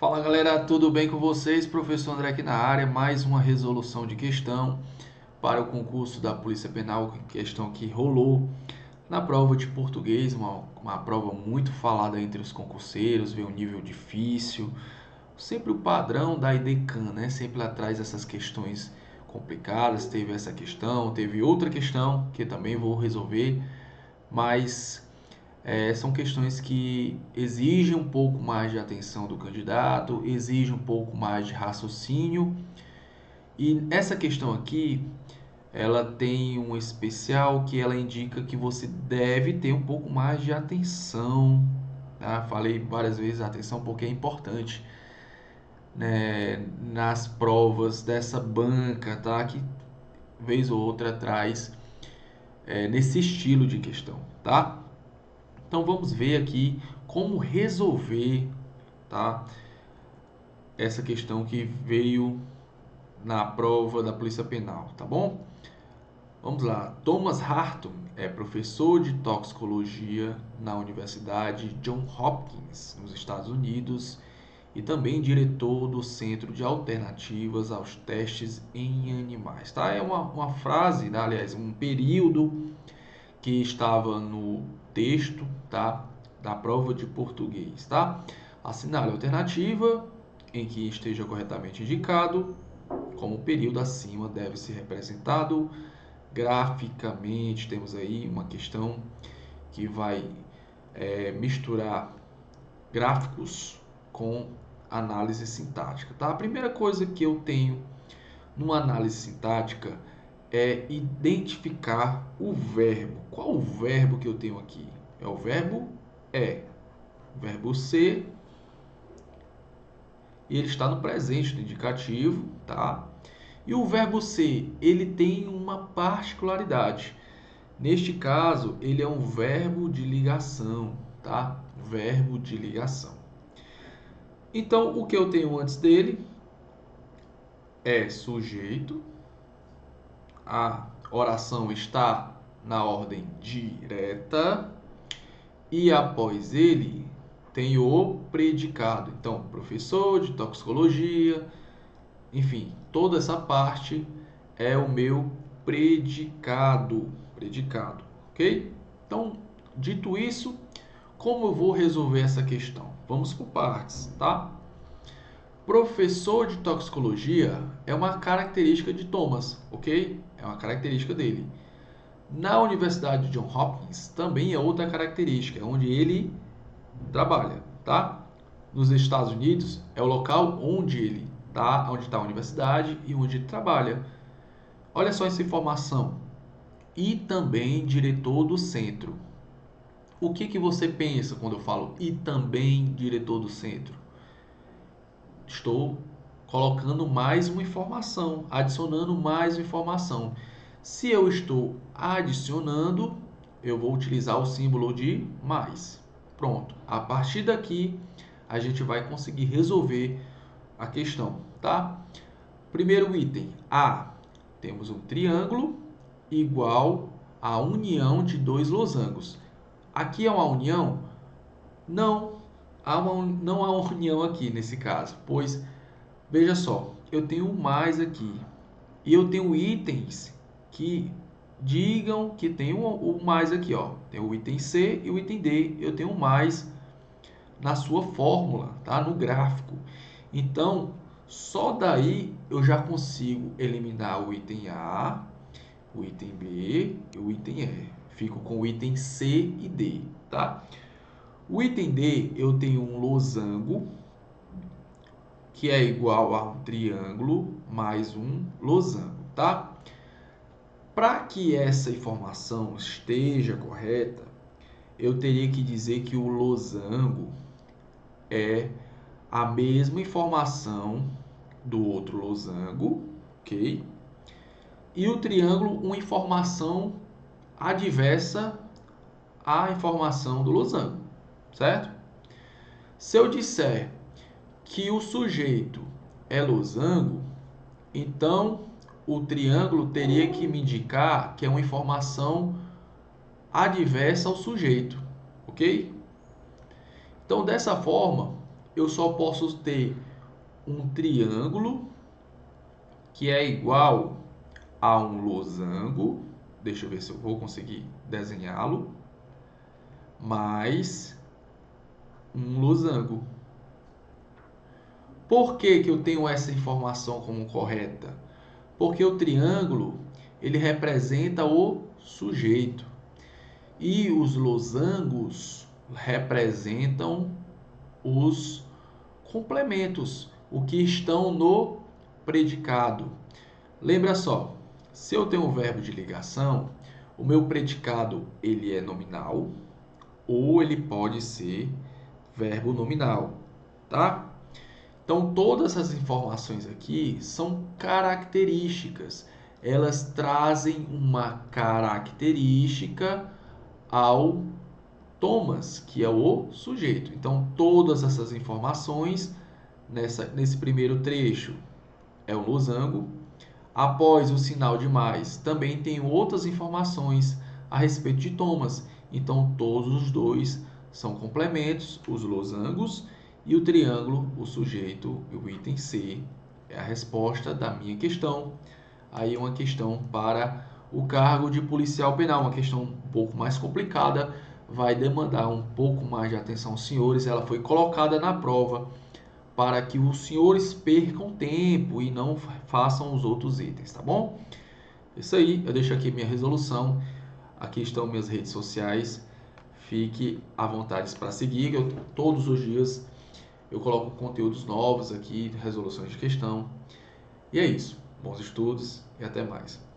Fala galera, tudo bem com vocês? Professor André aqui na área, mais uma resolução de questão para o concurso da Polícia Penal, questão que rolou na prova de português, uma prova muito falada entre os concurseiros, veio um nível difícil, sempre o padrão da IDECAN, né? Sempre ela traz essas questões complicadas, teve essa questão, teve outra questão que também vou resolver, mas são questões que exigem um pouco mais de atenção do candidato, exigem um pouco mais de raciocínio. E essa questão aqui, ela tem um especial que ela indica que você deve ter um pouco mais de atenção. Tá? Falei várias vezes atenção porque é importante, né, nas provas dessa banca, tá? Que vez ou outra traz nesse estilo de questão, tá? Então vamos ver aqui como resolver, tá? Essa questão que veio na prova da Polícia Penal, tá bom? Vamos lá. Thomas Hartung é professor de toxicologia na Universidade Johns Hopkins, nos Estados Unidos, e também diretor do Centro de Alternativas aos Testes em Animais, tá? É uma frase, né? Aliás, um período que estava no texto, tá? Da prova de português, tá? Assinale a alternativa em que esteja corretamente indicado, como o período acima deve ser representado graficamente. Temos aí uma questão que vai misturar gráficos com análise sintática, tá? A primeira coisa que eu tenho numa análise sintática é identificar o verbo. Qual o verbo que eu tenho aqui? É o verbo é, verbo ser, e ele está no presente do indicativo, tá? E o verbo ser, ele tem uma particularidade. Neste caso, ele é um verbo de ligação, tá? Verbo de ligação. Então, o que eu tenho antes dele é sujeito. A oração está na ordem direta e após ele tem o predicado. Então, professor de toxicologia, enfim, toda essa parte é o meu predicado, ok? Então, dito isso, como eu vou resolver essa questão? Vamos por partes, tá? Professor de toxicologia é uma característica de Thomas, ok? É uma característica dele. Na Universidade de Johns Hopkins também é outra característica, onde ele trabalha, tá? Nos Estados Unidos é o local onde ele tá, onde está a universidade e onde ele trabalha. Olha só essa informação. E também diretor do centro. O que você pensa quando eu falo e também diretor do centro? Estou colocando mais uma informação, adicionando mais informação. Se eu estou adicionando, eu vou utilizar o símbolo de mais. Pronto. A partir daqui, a gente vai conseguir resolver a questão, tá? Primeiro item, A. Temos um triângulo igual à união de dois losangos. Aqui é uma união? Não, não há uma união aqui nesse caso, pois, veja só, eu tenho um mais aqui e eu tenho itens que digam que tem o mais aqui, ó. Tem o item C e o item D. Eu tenho mais na sua fórmula, tá? No gráfico. Então, só daí eu já consigo eliminar o item A, o item B e o item E. Fico com o item C e D, tá? O item D, eu tenho um losango que é igual a um triângulo mais um losango, tá? Para que essa informação esteja correta, eu teria que dizer que o losango é a mesma informação do outro losango, ok? E o triângulo, uma informação adversa à informação do losango, certo? Se eu disser que o sujeito é losango, então o triângulo teria que me indicar que é uma informação adversa ao sujeito, ok? Então, dessa forma, eu só posso ter um triângulo que é igual a um losango. Deixa eu ver se eu vou conseguir desenhá-lo. Mais um losango. Por que que eu tenho essa informação como correta? Porque o triângulo, ele representa o sujeito. E os losangos representam os complementos, o que estão no predicado. Lembra só, se eu tenho um verbo de ligação, o meu predicado ele é nominal ou ele pode ser verbo nominal, tá? Então todas essas informações aqui são características. Elas trazem uma característica ao Thomas, que é o sujeito. Então todas essas informações nesse primeiro trecho é o losango. Após o sinal de mais, também tem outras informações a respeito de Thomas. Então, todos os dois são complementos, os losangos e o triângulo, o sujeito e o item C. É a resposta da minha questão. Aí uma questão para o cargo de policial penal, uma questão um pouco mais complicada, vai demandar um pouco mais de atenção, senhores. Ela foi colocada na prova para que os senhores percam tempo e não façam os outros itens, tá bom? Isso aí, eu deixo aqui minha resolução. Aqui estão minhas redes sociais. Fique à vontade para seguir. Todos os dias eu coloco conteúdos novos aqui, resoluções de questão. E é isso. Bons estudos e até mais.